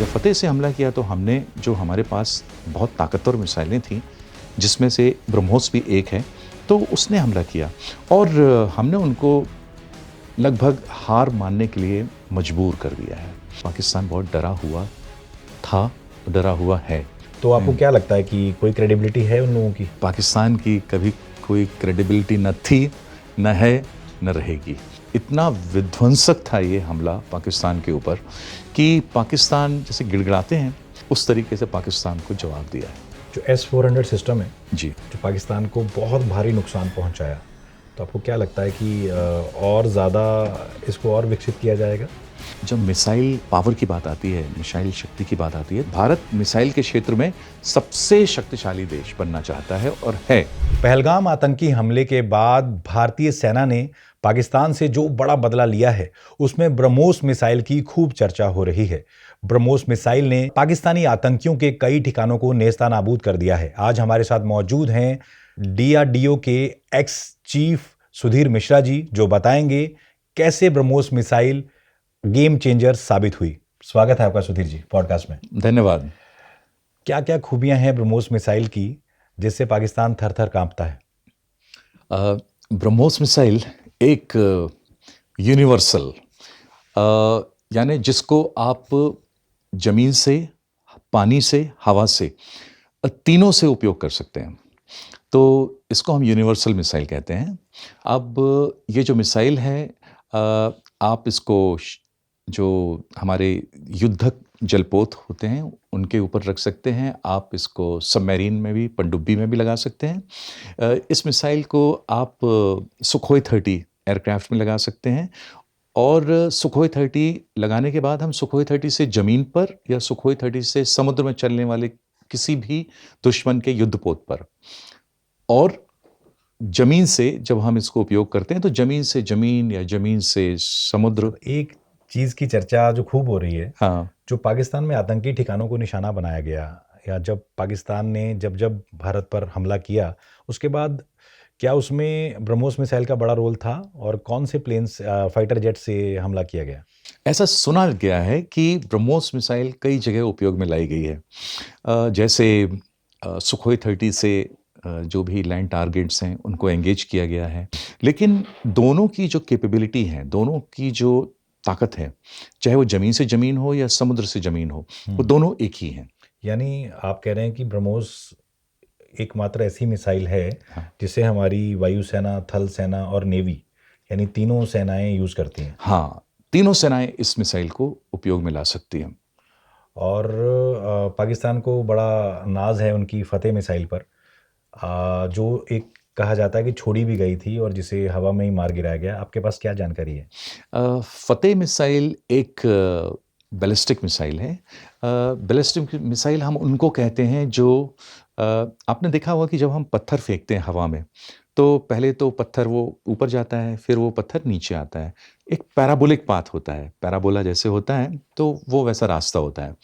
जब फतेह से हमला किया तो हमने जो हमारे पास बहुत ताकतवर मिसाइलें थीं, जिसमें से ब्रह्मोस भी एक है, तो उसने हमला किया और हमने उनको लगभग हार मानने के लिए मजबूर कर दिया है। पाकिस्तान बहुत डरा हुआ था, डरा हुआ है। तो आपको क्या लगता है कि कोई क्रेडिबिलिटी है उन लोगों की? पाकिस्तान की कभी कोई क्रेडिबिलिटी न थी, न है, न रहेगी। इतना विध्वंसक था ये हमला पाकिस्तान के ऊपर कि पाकिस्तान जैसे गिड़गिड़ाते हैं, उस तरीके से पाकिस्तान को जवाब दिया है। जो S-400 सिस्टम है जी, जो पाकिस्तान को बहुत भारी नुकसान पहुंचाया, तो आपको क्या लगता है कि और ज़्यादा इसको और विकसित किया जाएगा? जब मिसाइल पावर की बात आती है, मिसाइल शक्ति की बात आती है, भारत मिसाइल के क्षेत्र में सबसे शक्तिशाली देश बनना चाहता है और है। पहलगाम आतंकी हमले के बाद भारतीय सेना ने पाकिस्तान से जो बड़ा बदला लिया है, उसमें ब्रह्मोस मिसाइल की खूब चर्चा हो रही है। ब्रह्मोस मिसाइल ने पाकिस्तानी आतंकियों के कई ठिकानों को नेस्तनाबूद कर दिया है। आज हमारे साथ मौजूद हैं DRDO के एक्स चीफ सुधीर मिश्रा जी, जो बताएंगे कैसे ब्रह्मोस मिसाइल गेम चेंजर साबित हुई। स्वागत है आपका सुधीर जी पॉडकास्ट में। धन्यवाद। क्या क्या खूबियां हैं ब्रह्मोस मिसाइल की जिससे पाकिस्तान थर थर कांपता है? ब्रह्मोस मिसाइल एक यूनिवर्सल, यानी जिसको आप जमीन से, पानी से, हवा से, तीनों से उपयोग कर सकते हैं। तो इसको हम यूनिवर्सल मिसाइल कहते हैं। अब ये जो मिसाइल है, आप इसको जो हमारे युद्धक जलपोत होते हैं उनके ऊपर रख सकते हैं। आप इसको सबमरीन में भी, पनडुब्बी में भी लगा सकते हैं। इस मिसाइल को आप सुखोई 30 एयरक्राफ्ट में लगा सकते हैं और सुखोई 30 लगाने के बाद हम सुखोई 30 से ज़मीन पर या सुखोई 30 से समुद्र में चलने वाले किसी भी दुश्मन के युद्धपोत पर, और ज़मीन से जब हम इसको उपयोग करते हैं तो ज़मीन से ज़मीन या ज़मीन से समुद्र। एक चीज की चर्चा जो खूब हो रही है, हाँ, जो पाकिस्तान में आतंकी ठिकानों को निशाना बनाया गया, या जब पाकिस्तान ने जब भारत पर हमला किया, उसके बाद क्या उसमें ब्रह्मोस मिसाइल का बड़ा रोल था और कौन से प्लेन्स फाइटर जेट से हमला किया गया? ऐसा सुना गया है कि ब्रह्मोस मिसाइल कई जगह उपयोग में लाई गई है। जैसे सुखोई 30 से जो भी लैंड टारगेट्स हैं उनको एंगेज किया गया है। लेकिन दोनों की जो कैपेबिलिटी है, दोनों की जो ताकत है, चाहे वो ज़मीन से ज़मीन हो या समुद्र से ज़मीन हो, वो दोनों एक ही हैं। यानी आप कह रहे हैं कि ब्रह्मोस एकमात्र ऐसी मिसाइल है हाँ। जिसे हमारी वायुसेना, थल सेना और नेवी यानी तीनों सेनाएं यूज करती हैं। हाँ, तीनों सेनाएं इस मिसाइल को उपयोग में ला सकती हैं। और पाकिस्तान को बड़ा नाज है उनकी फतेह मिसाइल पर, जो एक कहा जाता है कि छोड़ी भी गई थी और जिसे हवा में ही मार गिराया गया। आपके पास क्या जानकारी है? फतेह मिसाइल एक बैलिस्टिक मिसाइल है। बैलिस्टिक मिसाइल हम उनको कहते हैं जो आपने देखा होगा कि जब हम पत्थर फेंकते हैं हवा में, तो पहले तो पत्थर वो ऊपर जाता है, फिर वो पत्थर नीचे आता है। एक पैराबोलिक पाथ होता है, पैराबोला जैसे होता है, तो वो वैसा रास्ता होता है।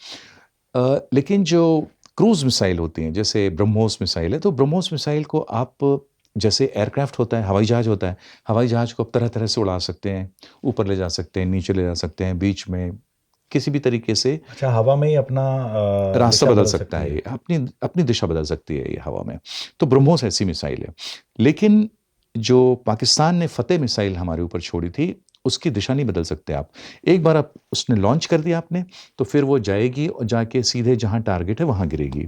लेकिन जो क्रूज़ मिसाइल होती हैं, जैसे ब्रह्मोस मिसाइल है, तो ब्रह्मोस मिसाइल को आप जैसे एयरक्राफ्ट होता है, हवाई जहाज़ होता है, हवाई जहाज़ को आप तरह-तरह से उड़ा सकते हैं, ऊपर ले जा सकते हैं, नीचे ले जा सकते हैं, बीच में, किसी भी तरीके से अच्छा, हवा में ही अपना रास्ता दिशा बदल बदल सकता सकती है है। ये, अपनी अपनी दिशा बदल सकती है ये हवा में। तो ब्रह्मोस ऐसी मिसाइल है। लेकिन जो पाकिस्तान ने फतेह मिसाइल हमारे ऊपर छोड़ी थी, उसकी दिशा नहीं बदल सकते आप। एक बार आप उसने लॉन्च कर दिया आपने, तो फिर वो जाएगी और जाके सीधे जहाँ टारगेट है वहाँ गिरेगी।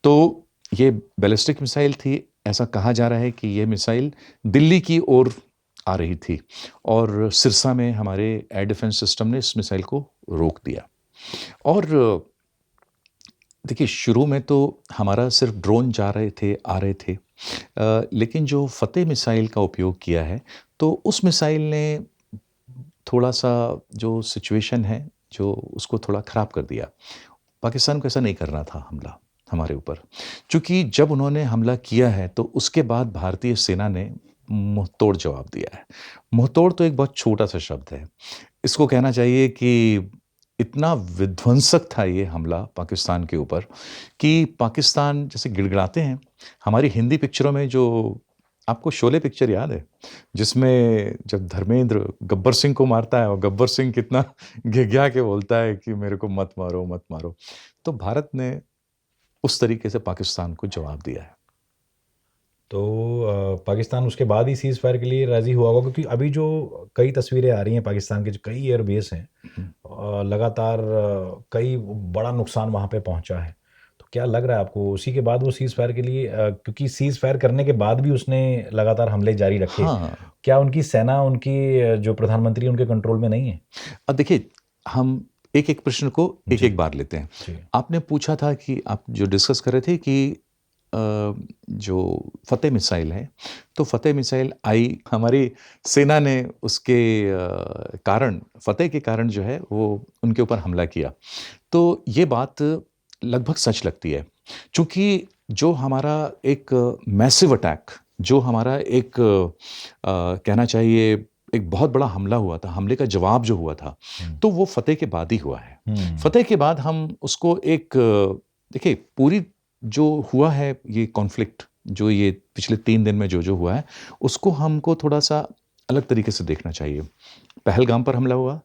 तो ये बैलिस्टिक मिसाइल थी। ऐसा कहा जा रहा है कि ये मिसाइल दिल्ली की ओर आ रही थी और सिरसा में हमारे एयर डिफेंस सिस्टम ने इस मिसाइल को रोक दिया। और देखिए, शुरू में तो हमारा सिर्फ ड्रोन जा रहे थे, आ रहे थे। लेकिन जो फतेह मिसाइल का उपयोग किया है, तो उस मिसाइल ने थोड़ा-सा जो सिचुएशन है, जो उसको थोड़ा ख़राब कर दिया। पाकिस्तान को ऐसा नहीं करना था हमला हमारे ऊपर। चूँकि जब उन्होंने हमला किया है, तो उसके बाद भारतीय सेना ने मुँहतोड़ जवाब दिया है। मुँहतोड़ तो एक बहुत छोटा-सा शब्द है। इसको कहना चाहिए कि इतना विध्वंसक था ये हमला पाकिस्तान के ऊपर कि पाकिस्तान जैसे गिड़गिड़ाते हैं, हमारी हिंदी पिक्चरों में जो आपको शोले पिक्चर याद है जिसमें जब धर्मेंद्र गब्बर सिंह को मारता है और गब्बर सिंह कितना घिघिया के बोलता है कि मेरे को मत मारो मत मारो। तो भारत ने उस तरीके से पाकिस्तान को जवाब दिया है। तो पाकिस्तान उसके बाद ही सीज़ फायर के लिए राज़ी हुआ होगा, क्योंकि अभी जो कई तस्वीरें आ रही हैं पाकिस्तान के जो कई एयर बेस हैं, लगातार कई बड़ा नुकसान वहाँ पे पहुँचा है। तो क्या लग रहा है आपको उसी के बाद वो सीज़ फायर के लिए, क्योंकि सीज़ फायर करने के बाद भी उसने लगातार हमले जारी रखे, हाँ, क्या उनकी सेना, उनकी जो प्रधानमंत्री उनके कंट्रोल में नहीं है? अब देखिए हम एक-एक प्रश्न को जी, एक-एक बार लेते हैं। जी। आपने पूछा था कि आप जो डिस्कस कर रहे थे कि जो फ़तेह मिसाइल है, तो फ़तेह मिसाइल आई हमारी सेना ने उसके कारण फ़तेह के कारण जो है वो उनके ऊपर हमला किया। तो ये बात लगभग सच लगती है। चूँकि जो हमारा एक मैसिव अटैक, जो हमारा एक कहना चाहिए एक बहुत बड़ा हमला हुआ था, हमले का जवाब जो हुआ था, तो वो फ़तेह के बाद ही हुआ है। फ़तेह के बाद हम उसको एक देखिए पूरी जो हुआ है ये कॉन्फ्लिक्ट, जो ये पिछले 3 दिन में जो हुआ है, उसको हमको थोड़ा-सा अलग तरीके से देखना चाहिए। पहलगाम पर हमला हुआ,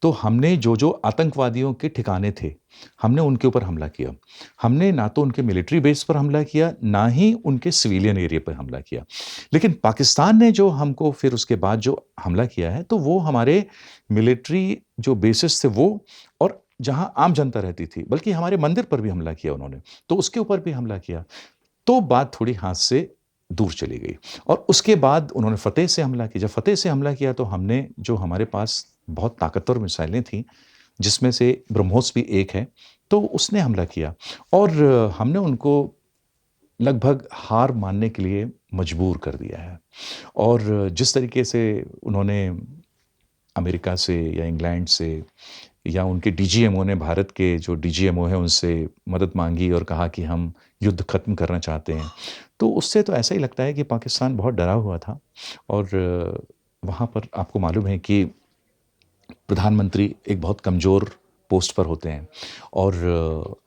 तो हमने जो आतंकवादियों के ठिकाने थे, हमने उनके ऊपर हमला किया। हमने ना तो उनके मिलिट्री बेस पर हमला किया, ना ही उनके सिविलियन एरिया पर हमला किया। लेकिन पाकिस्तान ने जो हमको फिर उसके बाद जो हमला किया है, तो वो हमारे मिलिट्री जो बेसेस थे वो, और जहाँ आम जनता रहती थी, बल्कि हमारे मंदिर पर भी हमला किया उन्होंने, तो उसके ऊपर भी हमला किया। तो बात थोड़ी हाथ से दूर चली गई और उसके बाद उन्होंने फ़तेह से हमला किया। जब फ़तेह से हमला किया तो हमने जो हमारे पास बहुत ताकतवर मिसाइलें थीं, जिसमें से ब्रह्मोस भी एक है, तो उसने हमला किया और हमने उनको लगभग हार मानने के लिए मजबूर कर दिया है। और जिस तरीके से उन्होंने अमेरिका से या इंग्लैंड से या उनके डीजीएमओ ने, भारत के जो डीजीएमओ हैं उनसे मदद मांगी और कहा कि हम युद्ध खत्म करना चाहते हैं, तो उससे तो ऐसा ही लगता है कि पाकिस्तान बहुत डरा हुआ था। और वहाँ पर आपको मालूम है कि प्रधानमंत्री एक बहुत कमज़ोर पोस्ट पर होते हैं और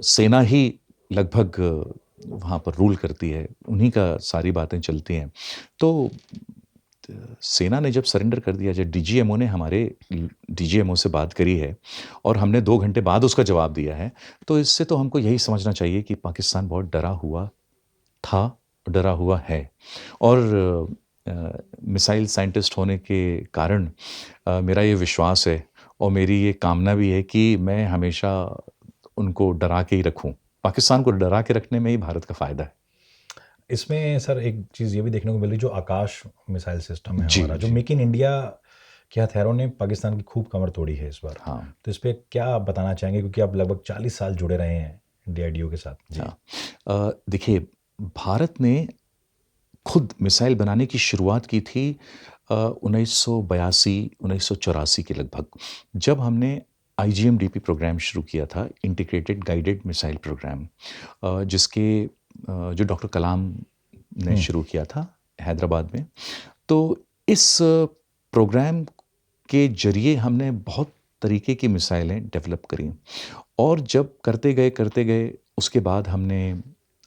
सेना ही लगभग वहाँ पर रूल करती है, उन्हीं का सारी बातें चलती हैं। तो सेना ने जब सरेंडर कर दिया, जब डीजीएमओ ने हमारे डीजीएमओ से बात करी है और हमने 2 घंटे बाद उसका जवाब दिया है, तो इससे तो हमको यही समझना चाहिए कि पाकिस्तान बहुत डरा हुआ था, डरा हुआ है। और मिसाइल साइंटिस्ट होने के कारण मेरा ये विश्वास है और मेरी ये कामना भी है कि मैं हमेशा उनको डरा के ही रखूँ। पाकिस्तान को डरा के रखने में ही भारत का फ़ायदा है। इसमें सर एक चीज़ ये भी देखने को मिल रही, जो आकाश मिसाइल सिस्टम है जी, हमारा, जो जी। मेक इन इंडिया के हथियारों ने पाकिस्तान की खूब कमर तोड़ी है इस बार। हाँ, तो इस पे क्या आप बताना चाहेंगे, क्योंकि आप लगभग 40 साल जुड़े रहे हैं डीआरडीओ के साथ? जी। हाँ। देखिए भारत ने खुद मिसाइल बनाने की शुरुआत की थी 1982-1984 के लगभग, जब हमने आईजीएमडीपी प्रोग्राम शुरू किया था, इंटीग्रेटेड गाइडेड मिसाइल प्रोग्राम, जिसके जो डॉक्टर कलाम ने शुरू किया था हैदराबाद में। तो इस प्रोग्राम के ज़रिए हमने बहुत तरीके की मिसाइलें डेवलप करी और जब करते गए उसके बाद हमने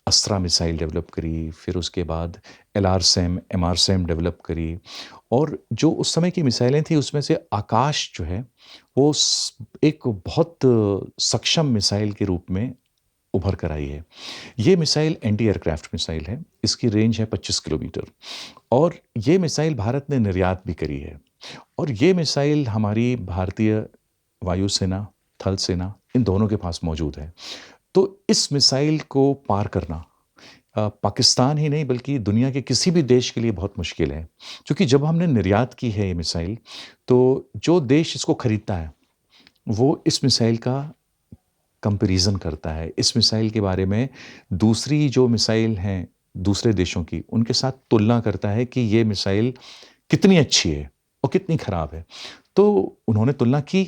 अस्त्रा मिसाइल डेवलप करी, फिर उसके बाद एलआरसेम, एमआरसेम डेवलप करी और जो उस समय की मिसाइलें थी उसमें से आकाश जो है वो एक बहुत सक्षम मिसाइल के रूप में उभर कर आई है। ये मिसाइल एंटी एयरक्राफ्ट मिसाइल है, इसकी रेंज है 25 किलोमीटर और ये मिसाइल भारत ने निर्यात भी करी है और ये मिसाइल हमारी भारतीय वायुसेना, थल सेना, इन दोनों के पास मौजूद है। तो इस मिसाइल को पार करना पाकिस्तान ही नहीं बल्कि दुनिया के किसी भी देश के लिए बहुत मुश्किल है, क्योंकि जब हमने निर्यात की है ये मिसाइल, तो जो देश इसको खरीदता है, वो इस मिसाइल का कंपैरिज़न करता है। इस मिसाइल के बारे में दूसरी जो मिसाइल हैं दूसरे देशों की, उनके साथ तुलना करता है कि ये मिसाइल कितनी अच्छी है और कितनी ख़राब है। तो उन्होंने तुलना की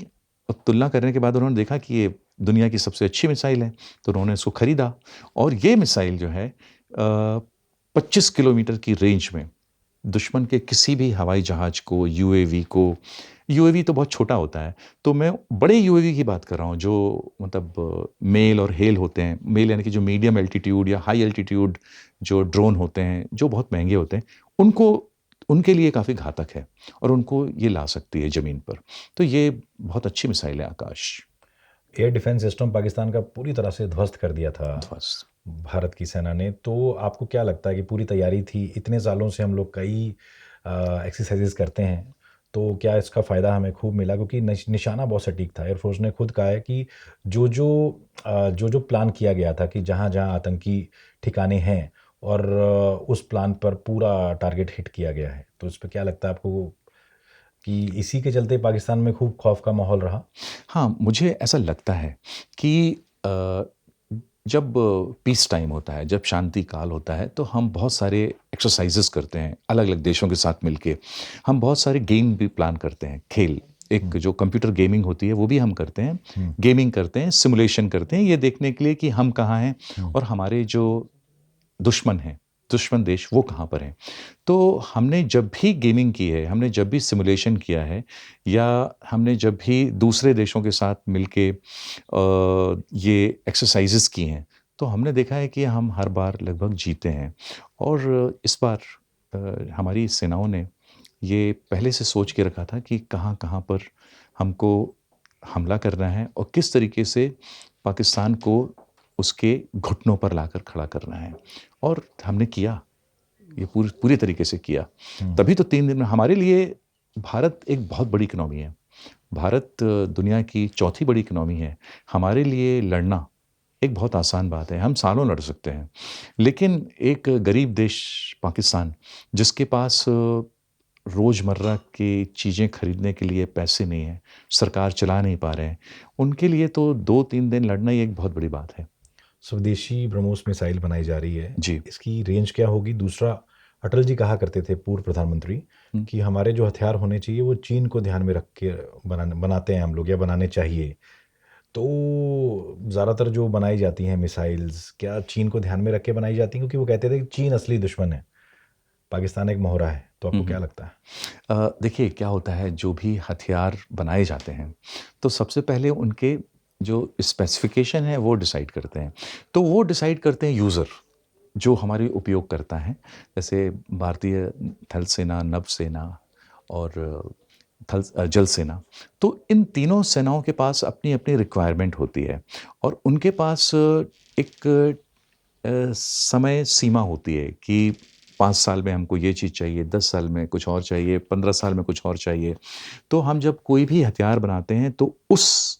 और तुलना करने के बाद उन्होंने देखा कि ये दुनिया की सबसे अच्छी मिसाइल है, तो उन्होंने इसको खरीदा और ये मिसाइल जो है 25 किलोमीटर की रेंज में दुश्मन के किसी भी हवाई जहाज़ को, यूएवी को यूएवी तो बहुत छोटा होता है, तो मैं बड़े यूएवी की बात कर रहा हूँ जो मतलब मेल और हेल होते हैं। मेल यानी कि जो मीडियम एल्टीट्यूड या हाई एल्टीट्यूड जो ड्रोन होते हैं, जो बहुत महँगे होते हैं, उनको उनके लिए काफ़ी घातक है और उनको ये ला सकती है ज़मीन पर। तो ये बहुत अच्छी मिसाइल है आकाश। एयर डिफेंस सिस्टम पाकिस्तान का पूरी तरह से ध्वस्त कर दिया था ध्वस्त। भारत की सेना ने। तो आपको क्या लगता है कि पूरी तैयारी थी, इतने सालों से हम लोग कई एक्सरसाइजेस करते हैं, तो क्या इसका फ़ायदा हमें खूब मिला? क्योंकि निशाना बहुत सटीक था। एयरफोर्स ने खुद कहा है कि जो प्लान किया गया था कि जहाँ जहाँ आतंकी ठिकाने हैं, और उस प्लान पर पूरा टारगेट हिट किया गया है। तो इस पर क्या लगता है आपको कि इसी के चलते पाकिस्तान में खूब खौफ का माहौल रहा? हाँ, मुझे ऐसा लगता है कि जब पीस टाइम होता है, जब शांति काल होता है, तो हम बहुत सारे एक्सरसाइज़ेज़ करते हैं, अलग-अलग देशों के साथ मिलके। हम बहुत सारे गेम भी प्लान करते हैं, खेल। एक जो कंप्यूटर गेमिंग होती है, वो भी हम करते हैं। हुँ, गेमिंग करते हैं, सिमुलेशन करते हैं, ये देखने के लिए कि हम कहाँ हैं हुँ, और हमारे जो दुश्मन हैं, दुश्मन देश वो कहाँ पर हैं। तो हमने जब भी गेमिंग की है, हमने जब भी सिमुलेशन किया है या हमने जब भी दूसरे देशों के साथ मिलके ये एक्सरसाइज़ेज़ की हैं, तो हमने देखा है कि हम हर बार लगभग जीते हैं। और इस बार हमारी सेनाओं ने ये पहले से सोच के रखा था कि कहाँ-कहाँ पर हमको हमला करना है और किस तरीके से पाकिस्तान को उसके घुटनों पर लाकर खड़ा करना है। और हमने किया, ये पूरी पूरी तरीके से किया। हुँ। तभी तो 3 दिन में हमारे लिए भारत एक बहुत बड़ी इकोनॉमी है। भारत दुनिया की चौथी बड़ी इकोनॉमी है। हमारे लिए लड़ना एक बहुत आसान बात है, हम सालों लड़ सकते हैं। लेकिन एक गरीब देश पाकिस्तान, जिसके पास रोज़मर्रा की चीज़ें खरीदने के लिए पैसे नहीं हैं, सरकार चला नहीं पा रहे हैं, उनके लिए तो 2-3 दिन लड़ना ही एक बहुत बड़ी बात है। स्वदेशी ब्रह्मोस मिसाइल बनाई जा रही है। जी। इसकी रेंज क्या होगी? दूसरा, अटल जी कहा करते थे, पूर्व प्रधानमंत्री, हुँ। कि हमारे जो हथियार होने चाहिए वो चीन को ध्यान में रख के बनाते हैं हम लोग, या बनाने चाहिए। तो ज़्यादातर जो बनाई जाती हैं मिसाइल्स, क्या चीन को ध्यान में रख के बनाई जाती हैं? क्योंकि वो कहते थे कि चीन असली दुश्मन है, पाकिस्तान एक मोहरा है। तो हुँ, आपको हुँ। क्या लगता है? देखिए क्या होता है जो भी हथियार बनाए जाते हैं, तो सबसे पहले उनके जो स्पेसिफ़िकेशन है वो डिसाइड करते हैं। तो वो डिसाइड करते हैं यूज़र, जो हमारे उपयोग करता है। जैसे भारतीय थल सेना, नभ सेना और जल सेना। तो इन तीनों सेनाओं के पास अपनी-अपनी रिक्वायरमेंट होती है और उनके पास एक समय सीमा होती है कि 5 साल में हमको ये चीज़ चाहिए, 10 साल में कुछ और चाहिए, 15 साल में कुछ और चाहिए। तो हम जब कोई भी हथियार बनाते हैं तो उस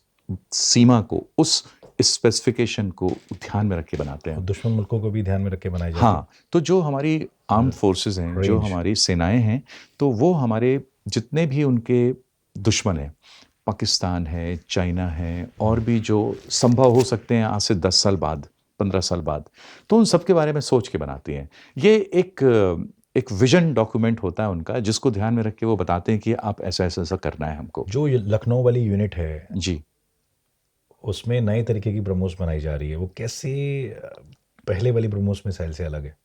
सीमा को, उस स्पेसिफ़िकेशन को ध्यान में रख के बनाते और हैं। दुश्मन मुल्कों को भी ध्यान में रख के बनाई जाती है? हाँ, तो जो हमारी आर्म्ड फोर्सेस हैं, जो रेंज। हमारी सेनाएँ हैं, तो वो हमारे जितने भी उनके दुश्मन हैं, पाकिस्तान है, चाइना है और भी जो संभव हो सकते हैं आज से 10 साल बाद, 15 साल बाद, तो उन सब के बारे में सोच के बनाती हैं। ये एक विज़न डॉक्यूमेंट होता है उनका, जिसको ध्यान में रख के वो बताते हैं कि आप ऐसा-ऐसा करना है हमको। जो ये लखनऊ वाली यूनिट है, जी। उसमें नए तरीके की ब्रह्मोस बनाई जा रही है। वो कैसे पहले वाली ब्रह्मोस मिसाइल से अलग है?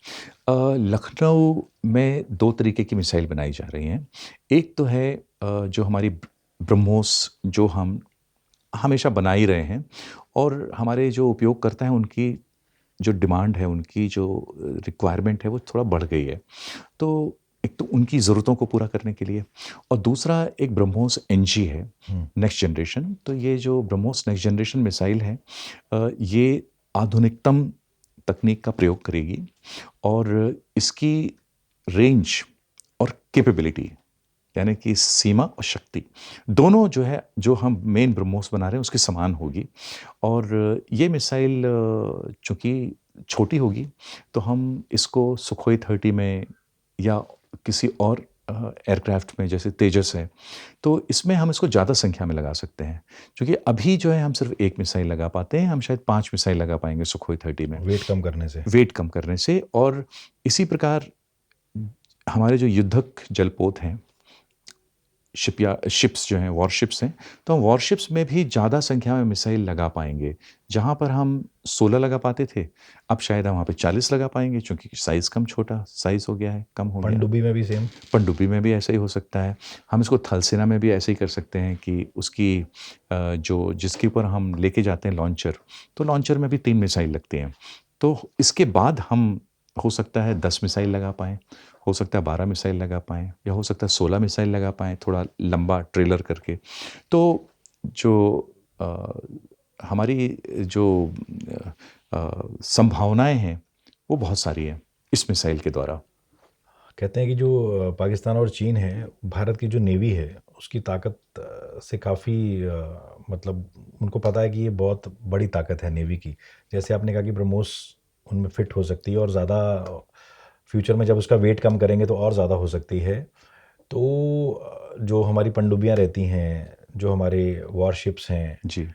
लखनऊ में 2 तरीके की मिसाइल बनाई जा रही हैं। एक तो है जो हमारी ब्रह्मोस जो हम हमेशा बना ही रहे हैं और हमारे जो उपयोगकर्ता हैं उनकी जो डिमांड है, उनकी जो रिक्वायरमेंट है वो थोड़ा बढ़ गई है। तो एक तो उनकी ज़रूरतों को पूरा करने के लिए और दूसरा एक ब्रह्मोस एनजी है, हुँ। Next generation. तो ये जो ब्रह्मोस नेक्स्ट जनरेशन मिसाइल है ये आधुनिकतम तकनीक का प्रयोग करेगी और इसकी रेंज और कैपेबिलिटी यानी कि सीमा और शक्ति दोनों जो है, जो हम मेन ब्रह्मोस बना रहे हैं उसके समान होगी। और ये मिसाइल चूँकि छोटी होगी तो हम इसको सुखोई 30 में या किसी और एयरक्राफ्ट में जैसे तेजस है, तो इसमें हम इसको ज़्यादा संख्या में लगा सकते हैं। क्योंकि अभी जो है हम सिर्फ़ 1 मिसाइल लगा पाते हैं, हम शायद 5 मिसाइल लगा पाएँगे सुखोई 30 में। वेट कम करने से। वेट कम करने से और इसी प्रकार हमारे जो युद्धक जलपोत हैं, शिप्स जो हैं, वॉरशिप्स हैं, तो हम वॉरशिप्स में भी ज़्यादा संख्या में मिसाइल लगा पाएंगे। जहाँ पर हम 16 लगा पाते थे, अब शायद हम वहाँ पे 40 लगा पाएंगे, क्योंकि साइज़ छोटा साइज़ हो गया है, कम हो गया। पनडुब्बी में भी सेम, पनडुब्बी में भी ऐसा ही हो सकता है। हम इसको थल सेना में भी ऐसे ही कर सकते हैं कि उसकी जो जिसके ऊपर हम लेके जाते हैं लॉन्चर, तो लॉन्चर में भी 3 मिसाइल लगते हैं। तो इसके बाद हम हो सकता है 10 मिसाइल लगा पाएँ, हो सकता है 12 मिसाइल लगा पाएँ, या हो सकता है 16 मिसाइल लगा पाएँ, थोड़ा लंबा ट्रेलर करके। तो जो हमारी जो संभावनाएँ हैं, वो बहुत सारी हैं इस मिसाइल के द्वारा। कहते हैं कि जो पाकिस्तान और चीन है, भारत की जो नेवी है उसकी ताकत से काफ़ी मतलब उनको पता है कि ये बहुत बड़ी ताकत है नेवी की। जैसे आपने कहा कि ब्रह्मोस उनमें फिट हो सकती है और ज़्यादा फ्यूचर में जब उसका वेट कम करेंगे तो और ज़्यादा हो सकती है। तो जो हमारी पनडुब्बियाँ रहती हैं, जो हमारे वॉरशिप्स हैं, जी।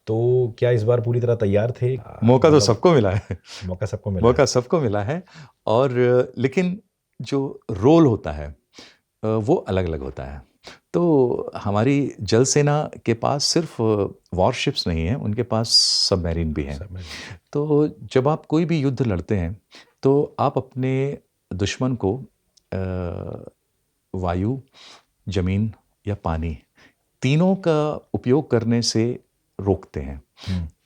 तो क्या इस बार पूरी तरह तैयार थे? मौका तो मतलब सबको मिला है। मौका सबको मिला मौका है। सबको मिला है, और लेकिन जो रोल होता है वो अलग-अलग होता है। तो हमारी जल सेना के पास सिर्फ वॉरशिप्स नहीं हैं, उनके पास सबमरीन भी हैं। सबमरीन। तो जब आप कोई भी युद्ध लड़ते हैं, तो आप अपने दुश्मन को वायु, ज़मीन या पानी, तीनों का उपयोग करने से रोकते हैं।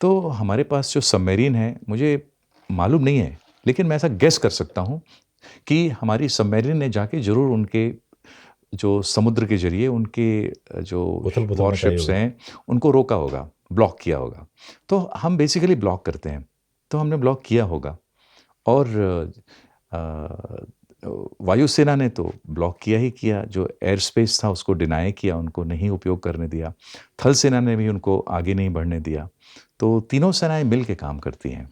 तो हमारे पास जो सबमरीन है, मुझे मालूम नहीं है, लेकिन मैं ऐसा गेस कर सकता हूँ कि हमारी सबमरीन ने जाके ज़रूर उनके जो समुद्र के ज़रिए उनके जो उथल-पुथल मचाई वॉरशिप्स होगी। हैं, उनको रोका होगा, ब्लॉक किया होगा। तो हम बेसिकली ब्लॉक करते हैं, तो हमने ब्लॉक किया होगा। और अ, वायुसेना ने तो ब्लॉक किया ही किया, जो एयर स्पेस था उसको डिनाई किया, उनको नहीं उपयोग करने दिया। थल सेना ने भी उनको आगे नहीं बढ़ने दिया। तो तीनों सेनाएँ मिल के काम करती हैं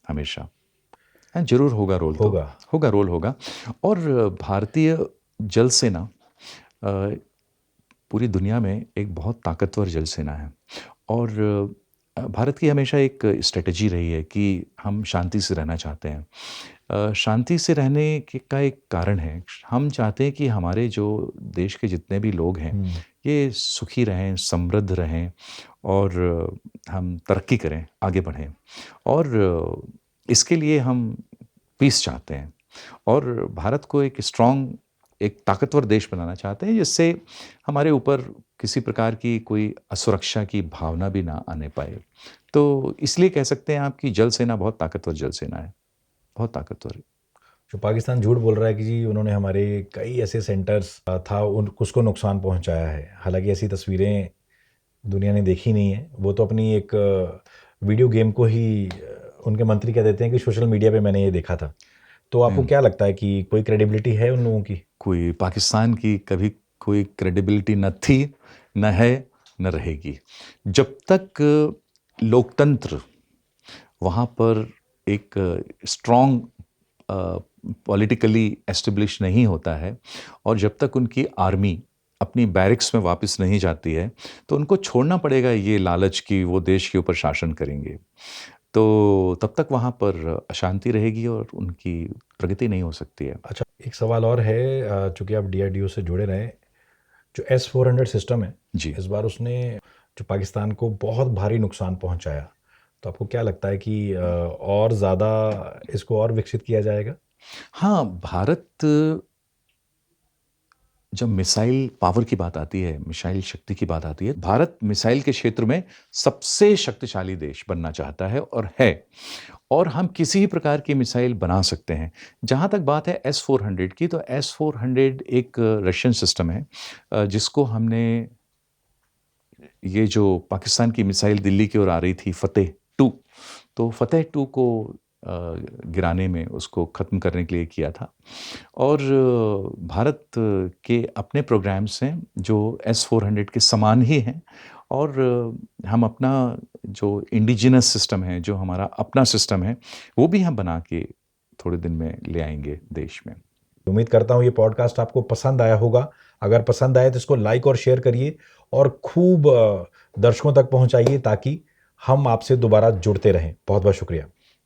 हमेशा। हाँ, ज़रूर होगा रोल, तो होगा। होगा, रोल होगा। और भारतीय जल सेना पूरी दुनिया में एक बहुत ताकतवर जल सेना है। और भारत की हमेशा एक स्ट्रैटेजी रही है कि हम शांति से रहना चाहते हैं। शांति से रहने का एक कारण है, हम चाहते हैं कि हमारे जो देश के जितने भी लोग हैं, ये सुखी रहें, समृद्ध रहें, और हम तरक्की करें, आगे बढ़ें। और इसके लिए हम पीस चाहते हैं, और भारत को एक स्ट्रॉन्ग, एक ताकतवर देश बनाना चाहते हैं, जिससे हमारे ऊपर किसी प्रकार की कोई असुरक्षा की भावना भी ना आने पाए। तो इसलिए कह सकते हैं आप कि जल सेना बहुत ताकतवर जल सेना है, बहुत ताकतवर है। जो पाकिस्तान झूठ बोल रहा है कि जी उन्होंने हमारे कई ऐसे सेंटर्स था उन उसको नुकसान पहुंचाया है, हालांकि ऐसी तस्वीरें दुनिया ने देखी नहीं है। वो तो अपनी एक वीडियो गेम को ही उनके मंत्री कह देते हैं कि सोशल मीडिया पे मैंने ये देखा था। तो आपको क्या लगता है कि कोई क्रेडिबिलिटी है उन लोगों की? कोई पाकिस्तान की कभी कोई क्रेडिबिलिटी न थी, न है, न रहेगी। जब तक लोकतंत्र वहाँ पर एक स्ट्रॉन्ग पॉलिटिकली एस्टेब्लिश नहीं होता है, और जब तक उनकी आर्मी अपनी बैरिक्स में वापस नहीं जाती है, तो उनको छोड़ना पड़ेगा ये लालच कि वो देश के ऊपर शासन करेंगे। तो तब तक वहाँ पर अशांति रहेगी और उनकी प्रगति नहीं हो सकती है। अच्छा, एक सवाल और है, चूंकि आप डीआरडीओ से जुड़े रहे, जो S-400 सिस्टम है, जी। इस बार उसने जो पाकिस्तान को बहुत भारी नुकसान पहुंचाया, तो आपको क्या लगता है कि और ज़्यादा इसको और विकसित किया जाएगा? हाँ, भारत, जब मिसाइल पावर की बात आती है, मिसाइल शक्ति की बात आती है, भारत मिसाइल के क्षेत्र में सबसे शक्तिशाली देश बनना चाहता है, और है। और हम किसी भी प्रकार की मिसाइल बना सकते हैं। जहाँ तक बात है S-400 की, तो S-400 एक रशियन सिस्टम है, जिसको हमने, ये जो पाकिस्तान की मिसाइल दिल्ली की ओर आ रही थी, फतेह-2, तो फतेह-2 को गिराने में, उसको ख़त्म करने के लिए किया था। और भारत के अपने प्रोग्राम्स हैं जो S-400 के समान ही हैं, और हम अपना जो इंडिजिनस सिस्टम है, जो हमारा अपना सिस्टम है, वो भी हम बना के थोड़े दिन में ले आएंगे देश में। उम्मीद करता हूँ ये पॉडकास्ट आपको पसंद आया होगा। अगर पसंद आए तो इसको लाइक और शेयर करिए, और खूब दर्शकों तक पहुंचाइए, ताकि हम आपसे दोबारा जुड़ते रहें। बहुत बहुत शुक्रिया।